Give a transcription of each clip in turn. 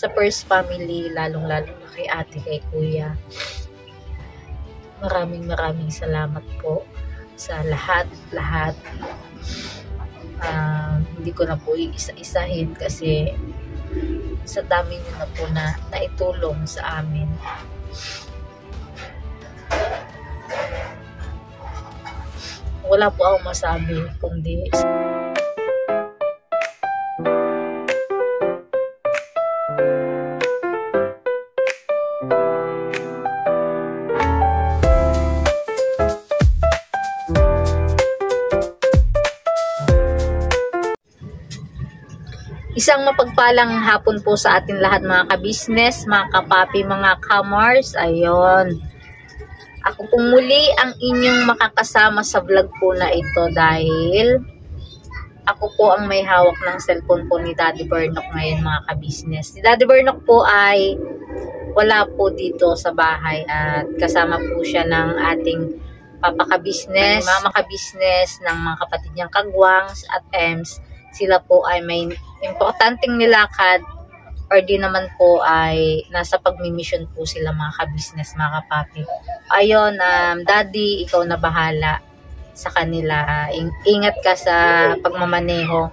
sa first family, lalong-lalo na kay ate, kay kuya. Maraming salamat po sa lahat. Hindi ko na po iisa-isahin kasi sa dami nyo na po na naitulong sa amin. Wala po akong masabi kundi isang mapagpalang hapon po sa atin lahat, mga ka-business, mga kapapi, mga kamars. Ayun. Ako pong muli ang inyong makakasama sa vlog po na ito dahil ako po ang may hawak ng cellphone po ni Daddy Bernok ngayon, mga ka-business. Si Daddy Bernok po ay wala po dito sa bahay at kasama po siya ng ating papa-ka-business, mama ka-business, ng mga kapatid niyang kagwangs at ems. Sila po ay may importanteng nilakad or di naman po ay nasa pagmimission po sila, mga ka-business, mga kapapi. Ayun, Daddy, ikaw na bahala sa kanila. Ingat ka sa pagmamaneho.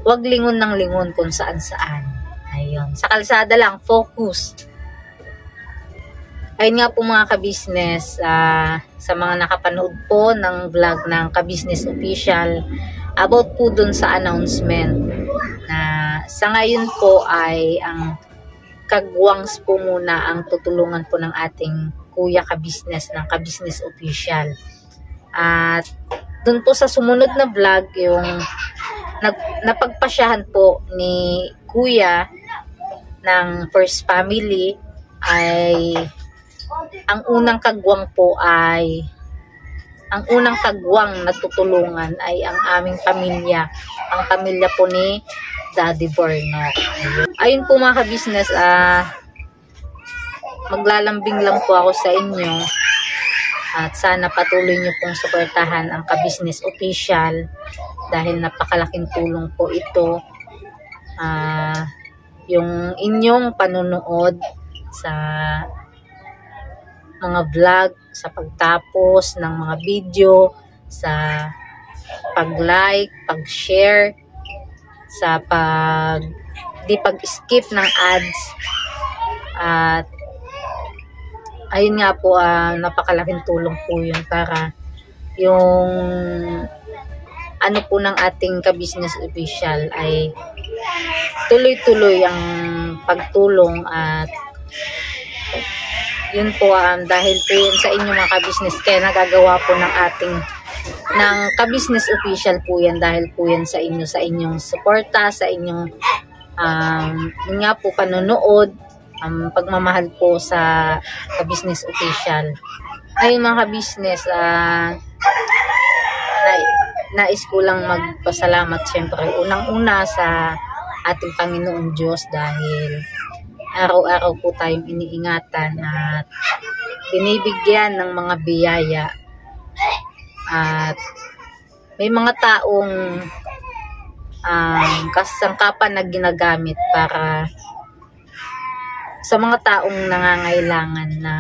Huwag lingon ng lingon kung saan-saan. Ayun, sa kalsada lang, focus. Ayun nga po, mga ka-business, sa mga nakapanood po ng vlog ng Ka-Business Official, about po dun sa announcement na sa ngayon po ay ang kagwangs po muna ang tutulungan po ng ating kuya ka-business ng Ka-Business Official. At dun po sa sumunod na vlog, yung napagpasyahan po ni kuya ng first family ay ang unang kagwang po ay ang unang kagwang na tutulungan ay ang aming pamilya, ang pamilya po ni Daddy Bernok. Ayun po, mga ka-business, maglalambing lang po ako sa inyo at sana patuloy nyo pong suportahan ang Ka-Business Official dahil napakalaking tulong po ito. Yung inyong panunood sa mga vlog, sa pagtapos ng mga video, sa pag-like, pag-share, sa pag-skip ng ads. At ayun nga po, napakalaking tulong po yun para yung ano po ng ating Ka-Business Official ay tuloy-tuloy ang pagtulong. At yun po, dahil po yun sa inyo, mga ka-business, kaya nagagawa po ng Ka-Business Official po yan, dahil po yan sa inyo, sa inyong suporta, sa inyong yun nga po, panonood, pagmamahal po sa Ka-Business Official. Ayun, mga ka-business, nais ko lang magpasalamat syempre unang-una sa ating Panginoon Diyos dahil araw-araw po tayong iniingatan at binibigyan ng mga biyaya. At may mga taong kasangkapan na ginagamit para sa mga taong nangangailangan na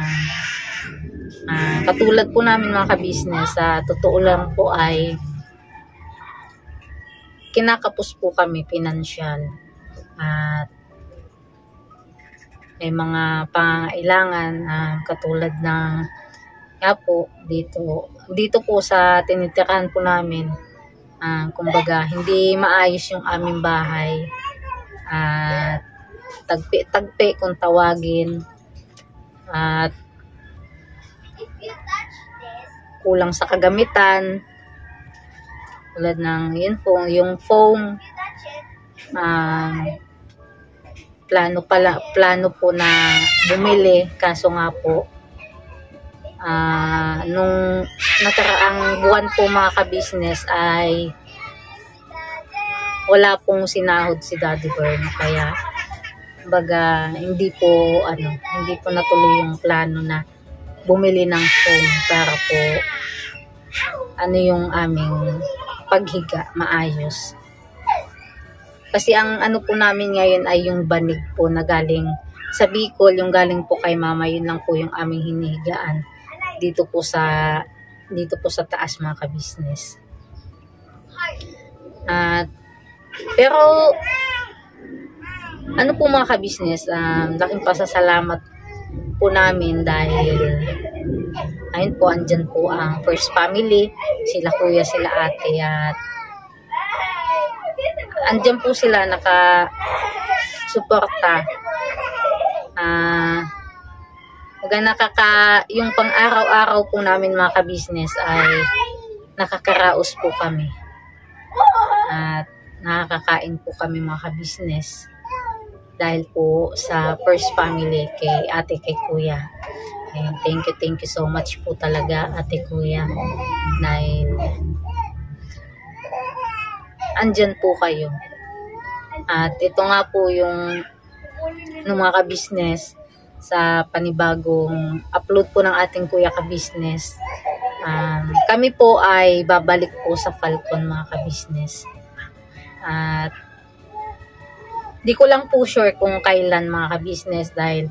katulad po namin, mga ka-business. Sa totoo lang po ay kinakapos po kami pinansyal at may mga pangangailangan katulad ng nga po dito po sa tinitirahan po namin, kumbaga hindi maayos yung aming bahay at tagpi kung tawagin, at kulang sa kagamitan tulad ng yun po, yung foam, plano po na bumili, kaso nga po nung nakaraang buwan po, mga ka-business, ay wala pong sinahod si Daddy Bernok, kaya baga hindi po natuloy yung plano na bumili ng foam para po yung aming paghiga maayos. Kasi ang ano po namin ngayon ay yung banig po na galing sa Bicol, yung galing po kay mama, yun lang po yung aming hinihigaan dito po sa taas mga ka-business. At pero ano po mga ka-business, laking pasasalamat po namin dahil ayun po, andyan po ang first family, sila kuya, sila ate, at andyan po sila naka-suporta. Yung pang-araw-araw po namin mga ka-business ay nakakaraos po kami. At nakakakain po kami mga ka-business dahil po sa first family kay ate, kay kuya. And thank you so much po talaga ate, kuya, dahil andyan po kayo. At ito nga po yung mga ka-business sa panibagong upload po ng ating kuya ka-business. Kami po ay babalik po sa Falcon mga ka-business. At di ko lang po sure kung kailan mga ka-business dahil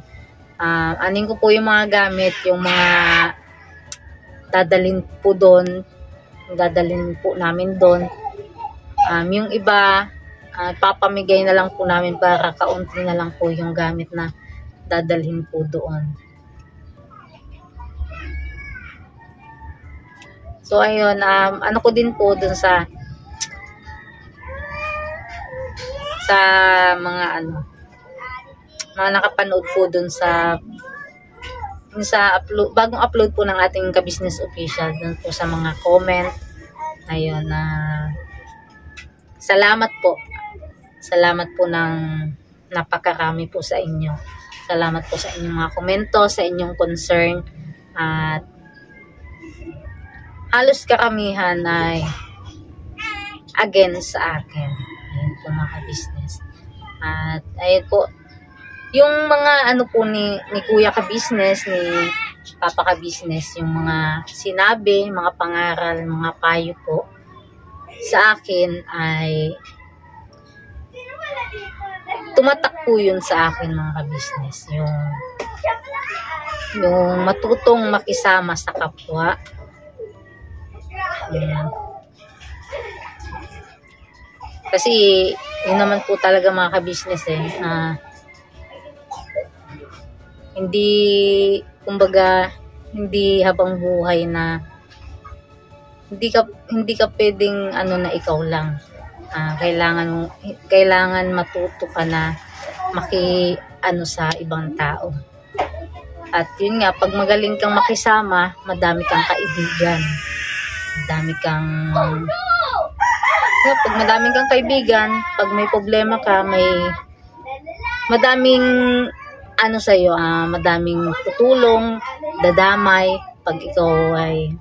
anin ko po yung mga gamit, yung mga dadalhin po namin doon. Yung iba, papamigay na lang po namin para kaunti na lang po yung gamit na dadalhin po doon. So ayun, ano ko din po doon sa mga mga nakapanood po doon sa upload, bagong upload po ng ating ka-business official, doon po sa mga comment. Ayun, salamat po ng napakarami po sa inyo. Salamat po sa inyong mga komento, sa inyong concern, at halos karamihan ay against sa akin. Ayun po mga ka-business. At ayun po, yung mga ano po ni kuya ka-business, ni papa ka-business, yung mga sinabi, mga pangaral, mga payo po sa akin ay tumatak po yun sa akin mga ka-business. Yung matutong makisama sa kapwa. Kasi yun naman po talaga mga ka-business kumbaga hindi habang buhay na hindi ka pwedeng na ikaw lang. Kailangan matuto ka na sa ibang tao. At yun nga, pag magaling kang makisama, madami kang kaibigan. Pag madaming kang kaibigan, pag may problema ka, madaming sa'yo, madaming tutulong, dadamay. Pag ikaw ay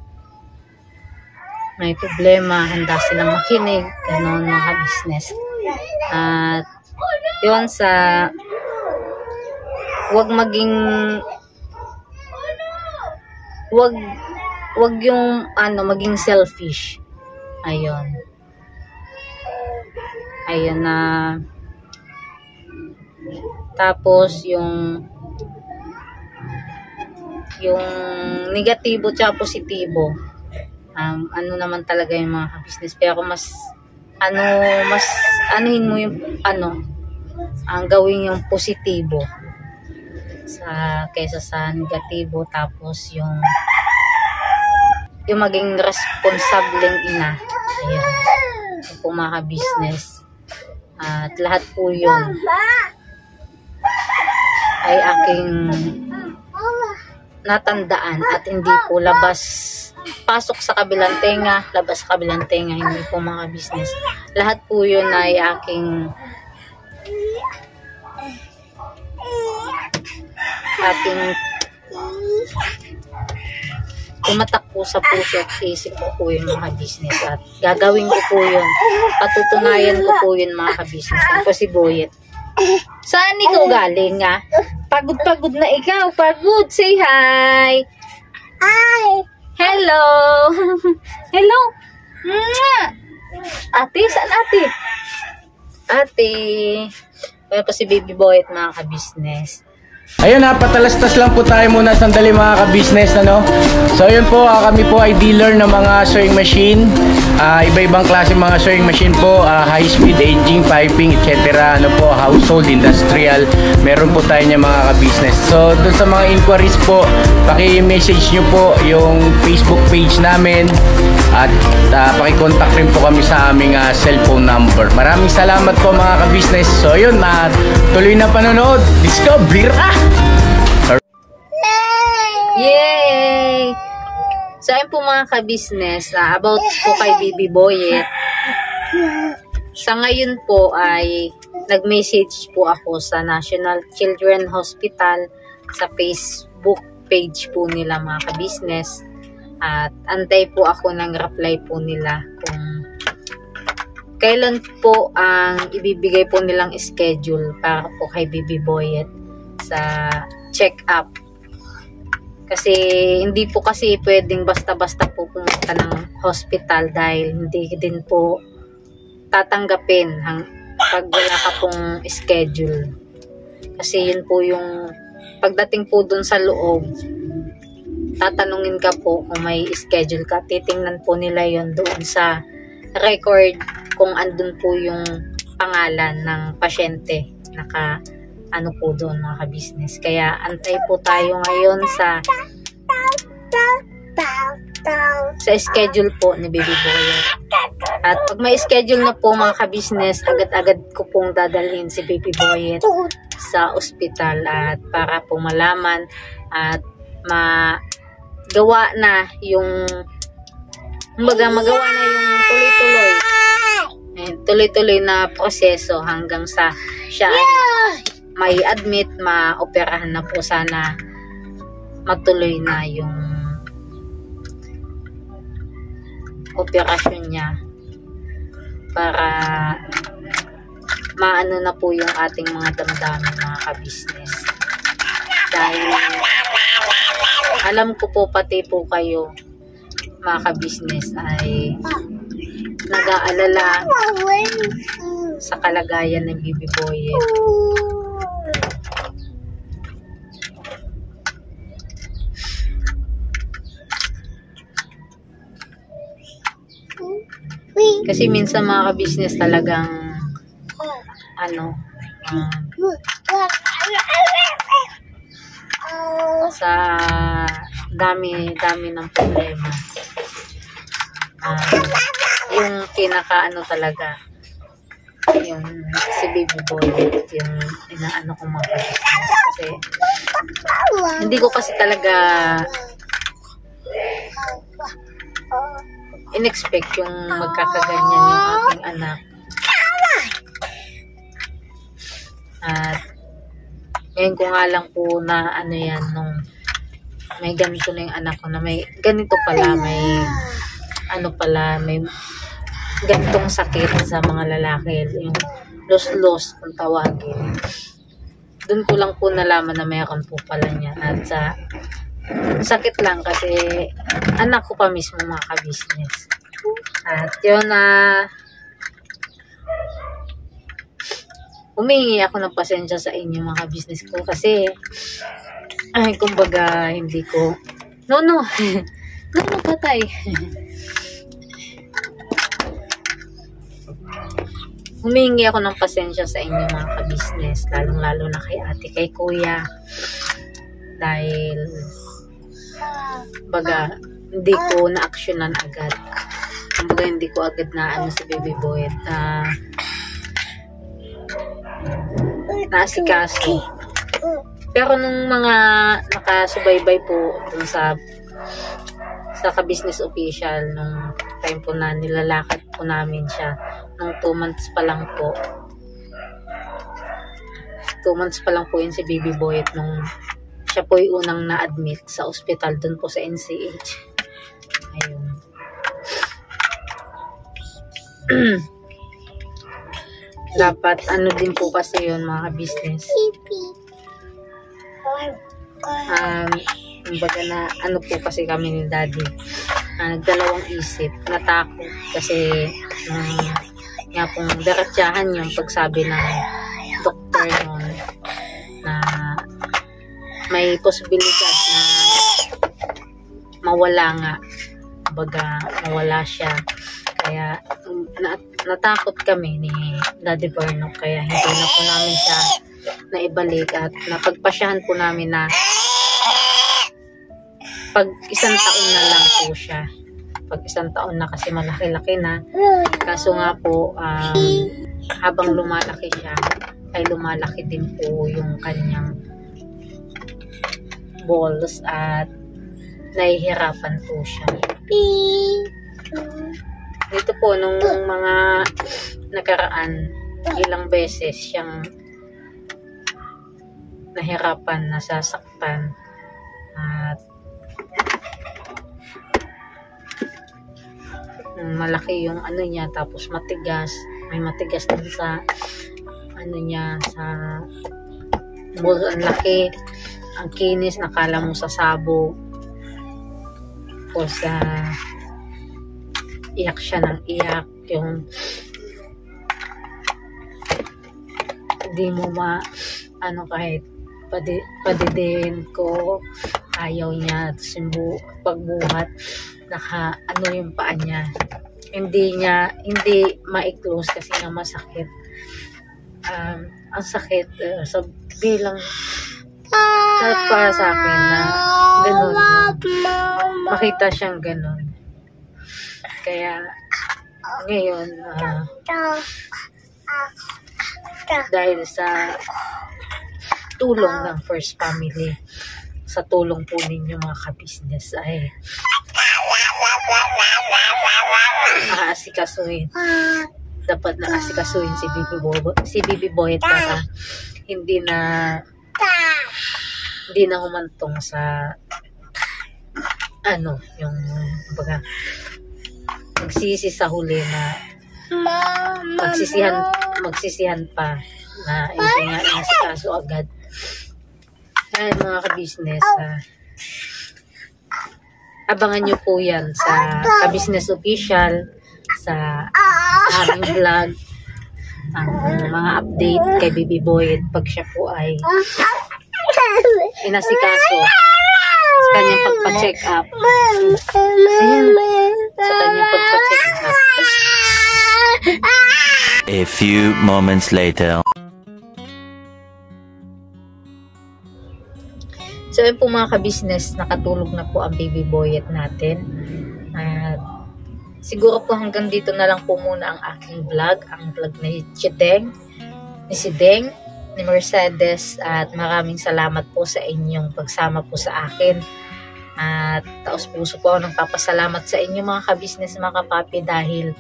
may problema, handa silang makinig, gano'n mga business. At yun wag yung maging selfish. Ayun na tapos yung negatibo tsaka positibo, naman talaga yung mga business, pero mas anuhin mo yung ang gawin yung positibo kaysa sa negatibo. Tapos yung maging responsableng ina. Ayun, yung po mga business. At lahat po yun ay aking natandaan, at hindi po pasok sa kabilang tenga, labas sa kabilang tenga, hindi po mga business. Lahat po yun ay aking tumatak po sa puso at isip ko po yung mga business, at gagawin ko po yun, patutunayan ko po yun mga ka-business. Yan po si Boyet. Saan ikaw galing nga? Pagod na ikaw. Pagod. Say hi. Hi. Hello. Hello. Ate, saan ate? ate. Kaya po si Baby Boy at mga ka-business. Ayun ha, patalastas lang po tayo muna sandali mga ka-business, ano. So ayun po, kami po ay dealer ng mga sewing machine. Iba-ibang klase mga sewing machine po, high speed, aging, piping, etc. Ano po, household, industrial. Meron po tayo niya mga ka-business. So dun sa mga inquiries po, paki-message nyo po yung Facebook page namin. At paki-contact rin po kami sa aming cellphone number. Maraming salamat po mga ka-business. So ayun, tuloy na panonood. Discover! Yay! So ayun po mga ka-business, about po kay Baby Boyet. Sa ngayon po ay nag-message po ako sa National Children's Hospital sa Facebook page po nila mga ka-business. At antay po ako ng reply po nila kung kailan po ang ibibigay po nilang schedule para po kay Baby Boyet sa check-up. Kasi hindi po kasi pwedeng basta-basta po pumunta ng hospital dahil hindi din po tatanggapin pag wala ka pong schedule. Kasi yun po yung pagdating po dun sa loob, tatanungin ka po kung may schedule ka. Titingnan po nila yun doon sa record kung andun po yung pangalan ng pasyente ano po doon mga ka-business. Kaya antay po tayo ngayon sa schedule po ni Baby Boy. At pag may schedule na po mga ka-business, agad-agad ko pong dadalhin si Baby Boy sa ospital at para po malaman at magawa na yung magawa na yung tuloy-tuloy na proseso hanggang sa siya may admit, maoperahan na po, sana matuloy na yung operasyon niya para maano na po yung ating mga damdamin mga ka-business. Dahil alam ko po pati po kayo mga ka-business ay nag-aalala sa kalagayan ng Baby Boy. Kasi minsan mga ka-business talagang sa dami ng problema, yung talaga yung si Baby Boy, yung inaano ko mga ka-business. Kasi hindi ko kasi talaga in-expect yung magkakaganyan yung aking anak. At ngayon ko nga lang po na nung may ganito na yung anak ko, na may ganito pala, may ganitong sakit sa mga lalaki, yung los kung tawagin. Doon ko lang po nalaman na mayroon po pala niya. At sakit lang kasi anak ko pa mismo mga ka-business. At yun humingi ako ng pasensya sa inyo mga ka-business ko kasi kumbaga hindi ko no patay. Humingi ako ng pasensya sa inyo mga ka-business, lalong-lalo na kay ate, kay kuya, dahil baga hindi ko na-actionan agad. Kumbaga hindi ko agad na si Baby Boy at naasikaso. Pero nung mga nakasubaybay po dun sa ka-business official, nung time po na nilalakad po namin siya, nung 2 months pa lang po. 2 months pa lang po yun si Baby Boy at nung siya po yung unang na-admit sa ospital dun po sa NCH. Ayun. Dapat din po kasi yun mga business. Kumbaga na po kasi kami ni Daddy. Nagdalawang isip, natakot kasi nga pong diretsahan yung pagsabi ng doktor noon na may posibilidad na mawala nga, baga mawala siya. Kaya natakot kami ni Daddy Bernok, kaya hindi na po namin siya naibalik at napagpasyahan po namin na pag 1 taon na lang po siya. Pag 1 taon na, kasi malaki-laki na. Kaso nga po, habang lumalaki siya, ay lumalaki din po yung kanyang balls at nahihirapan po siya. Dito po, nung mga nakaraan, ilang beses siyang nahirapan, nasasaktan, at malaki yung ano niya, tapos matigas, may matigas din sa ano niya, sa balls. Ang laki, ang kinis, nakala mo sa sabo, o sa iyak siya ng iyak, yung hindi mo ano, kahit padidiin ko, ayaw niya. Tapos yung pagbuhat, ano yung paa niya, hindi ma-close kasi nga masakit. Ang sakit, bilang para sa akin na ganun, makita siyang ganun. Kaya ngayon, dahil sa tulong ng First Family, sa tulong po ninyo mga ka-business, ay aasikasuhin. Dapat na asikasuhin si Bibi Boyet para hindi na humantong sa ano, yung baga magsisi sa huli na magsisihan pa na hindi nga inasikaso agad. Ay, mga ka-business, abangan nyo po yan sa ka-business official, sa aming vlog, ang mga update kay Bibi Boyet pag siya po ay inasikaso sa kanyang pagpa-check up. Sa kanyang pagpa-check up. A few moments later. So yun po mga ka-business, nakatulog na po ang Bibi Boyet natin. At siguro po hanggang dito na lang po muna ang aking vlog. Ang vlog ni si Deng, ni Mercedes. At maraming salamat po sa inyong pagsama po sa akin. At taos puso po ako ng papasalamat sa inyo mga ka-business, mga kapapi, dahil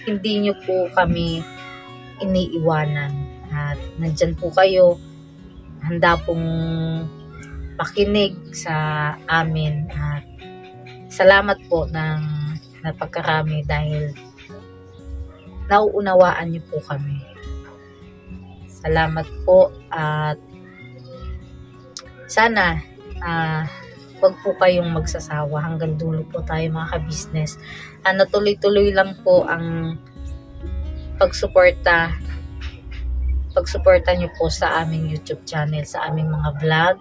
hindi nyo po kami iniiwanan. At nandyan po kayo, handa pong makinig sa amin. At salamat po ng napagkarami dahil nauunawaan niyo po kami. Salamat po at sana wag po kayong magsasawa, hanggang dulo po tayo mga ka-business. Tuloy-tuloy lang po ang pagsuporta niyo po sa aming YouTube channel, sa aming mga vlog.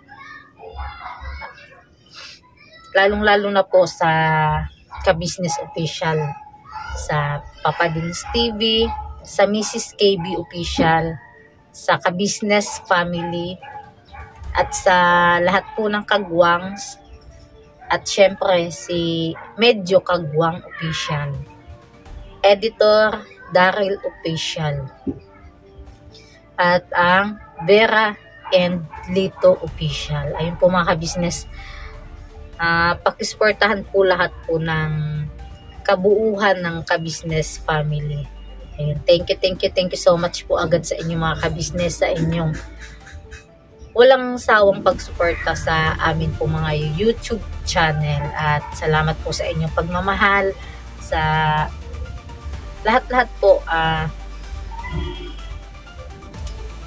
Lalong-lalo na po sa ka-business official, sa Papa Dings TV, sa Mrs. KB official, sa ka-business family, at sa lahat po ng kagwangs, at syempre si Medyo Kagwang official, Editor Daryl official, at ang Vera and Lito official. Ayun po mga ka-business, pakisportahan po lahat po ng kabuuhan ng ka-business family. Ayun, thank you so much po agad sa inyo mga ka-business, sa inyong walang sawang pagsuporta sa amin po mga YouTube channel. At salamat po sa inyong pagmamahal, sa lahat-lahat po.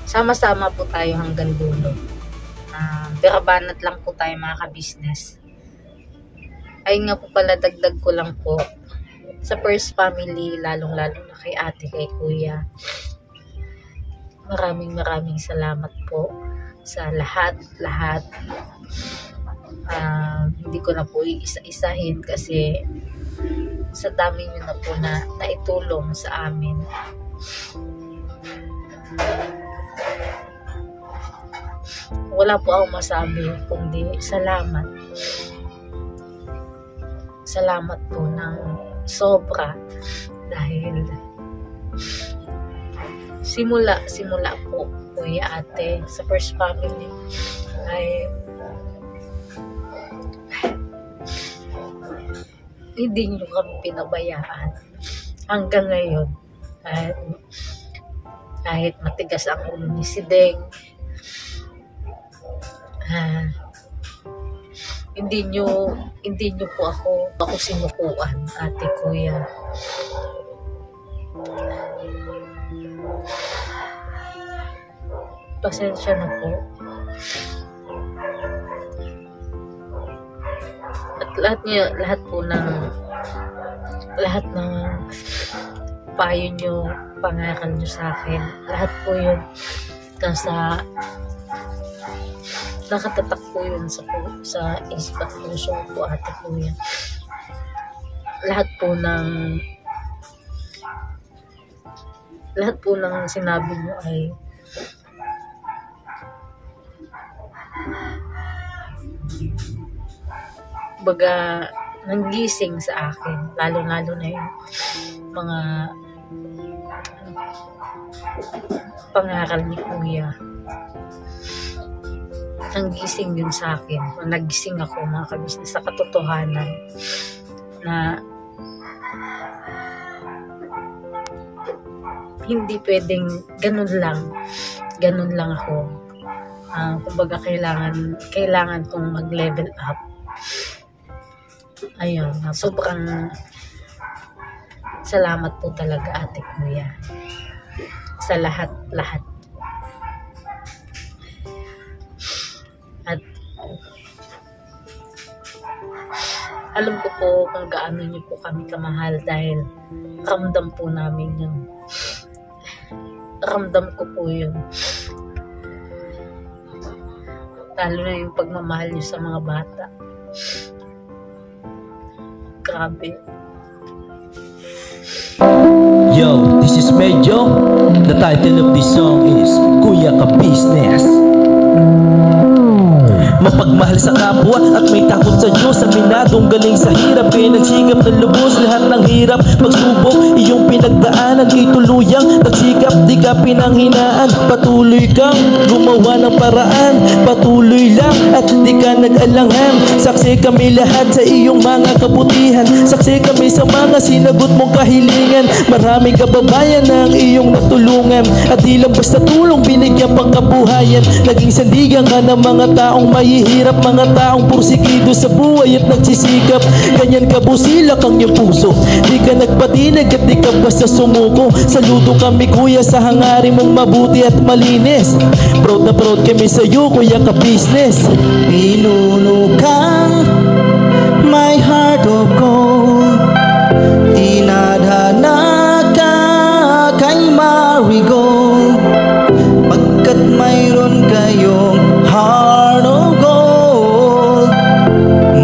Sama-sama po tayo hanggang dulo. Birabanat lang po tayo mga ka-business. Ayun nga po pala, dagdag ko lang po. sa first family, lalong-lalo na kay ate, kay kuya. Maraming salamat po sa lahat. Hindi ko na po iisa-isahin kasi sa dami nyo na po na naitulong sa amin. Wala po akong masabi kundi salamat. Salamat po ng sobra dahil simula po, kuya, ate, sa first family ay hindi nyo kami pinabayaan hanggang ngayon. Kahit matigas ang ulo ni si Deng, hindi nyo po ako sinukuan, ate, kuya. Pasensya na po. At lahat ng payo nyo, pangaral nyo sa akin, lahat po yun nakatatak po yun sa isip at puso po, ate, kuya. Lahat po ng sinabi nyo ay baga nanggising sa akin, lalo na yung mga pangaral ni kuya. Nanggising yun sa akin. Nagising ako, mga kabisnes, sa katotohanan na hindi pwedeng ganun lang ako. Kumbaga kailangan kong mag-level up. Ayun, sobrang salamat po talaga, ate, kuya, sa lahat. At alam ko po kung gaano niyo po kami kamahal dahil ramdam po namin yun. Ramdam ko po yun. Lalo na yung pagmamahal niyo sa mga bata. Grabe. Yo, this is Medyo. The title of this song is Kuya Ka Business. Mapagmahal sa kapwa at may takot sa Diyos. Aminadong galing sa hirap, kaya nagsikap na lubos lahat ng hirap. Pagsubok, iyong pinagdaanan, kay tuluyang nagsikap, di ka pinanghinaan. Patuloy kang gumawa ng paraan, patuloy lang at di ka nag-alangan. Saksi kami lahat sa iyong mga kabutihan, saksi kami sa mga sinagot mong kahilingan. Maraming kababayan na ang iyong natulungan, at di lang basta tulong, binigyan pang kabuhayan. Naging sandigan ka ng mga taong mahihirap, mga taong pursigido sa buhay at nagsisikap. Ganyan ka busilak ang iyong puso, di ka nagpatinag at di ka basta sumuko. Saludo kami, kuya, sa hangarin mong mabuti at malinis. Proud na proud kami sa iyo, Kuya Ka Business. Pinunukang my heart of gold, tinadhana ka kay marigold, pagkat mayroon kayong heart of gold,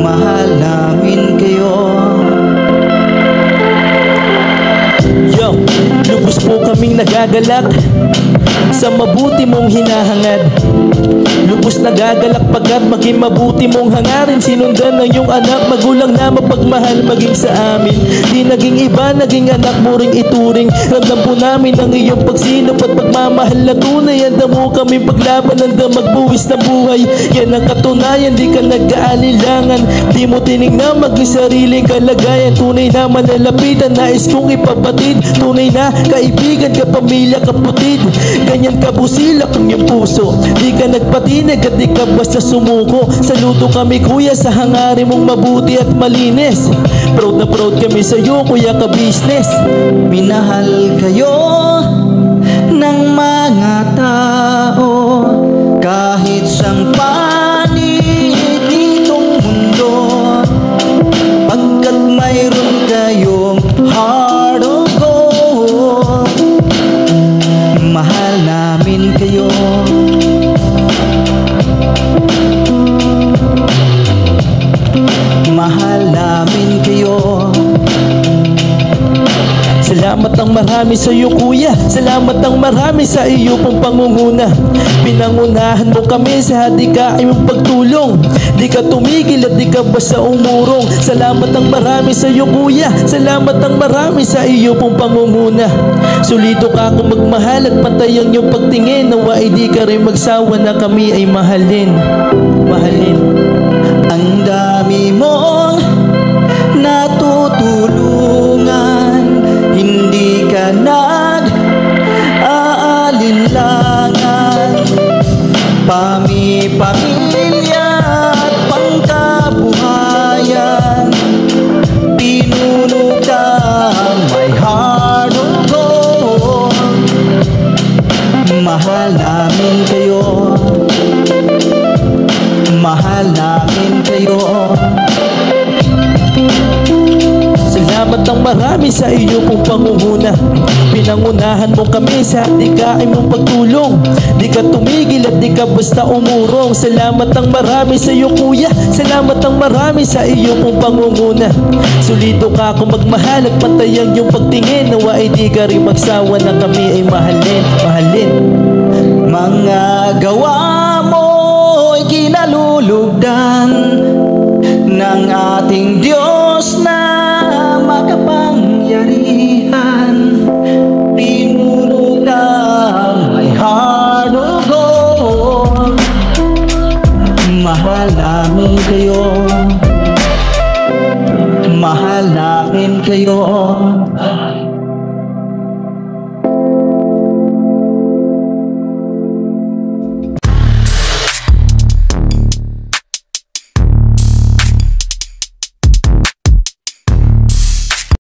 mahal namin kayo. Yo, lubos po kaming nagagalak sa mabuti mong hinahangad. Lubos nagagalak pagkat maging mabuti mong hangarin. Sinundan ng iyong anak, magulang na mapagmahal maging sa amin. Di naging iba, naging anak mo ring ituring. Ramdam po namin ang iyong pagsinop at pagmamahal na tunay. Handa mo kami paglaban, handa magbuwis ng buhay. Yan ang katunayan, di ka nag-aalilangan. Di mo tinignan maging sariling kalagayan. Tunay na manalapitan, nais kong ipabatid. Tunay na kaibigan, kapamilya, kapatid. Ganyan ka busilak ang iyong puso, di ka nagpatinag at di ka basta sumuko. Saludo kami, kuya, sa hangarin mong mabuti at malinis. Proud na proud kami sa iyo, Kuya Ka Business. Minahal kayo ng mga tao kahit siyang panig ditong mundo, pagkat mayroon kayong marami sa iyo kuya, salamat ng marami sa iyo pong pangunguna. Pinangunahan mo kami sa hadikain mong pagtulong. Di ka tumigil at di ka basta umurong. Salamat ng marami sa iyo kuya, salamat ng marami sa iyo pong pangunguna. Solido ka kung magmahal at pantay ang iyong pagtingin. Nawa ay di ka rin magsawa na kami ay mahalin. Mahalin. Ang dami mong natutulungan, hindi ka nag-aalinlangan. Pamilya at pangkabuhayan, pinuno kang may heart of gold. Mahal namin kayo, mahal namin kayo. Salamat ng marami sa iyo pong pangunguna. Pinangunahan mo kami sa hadikain mong pagtulong. Di ka tumigil at di ka basta umurong. Salamat ng marami sa iyo kuya, salamat ng marami sa iyo pong pangunguna. Solido ka kung magmahal at pantay ang iyong pagtingin. Nawa ay di ka rin magsawa na kami ay mahalin. Mahalin. Mga gawa mo'y kinalulugdan ng ating Diyos na makapangyarihan. Pinuno ng may heart of gold. Mahal namin kayo, mahal namin kayo.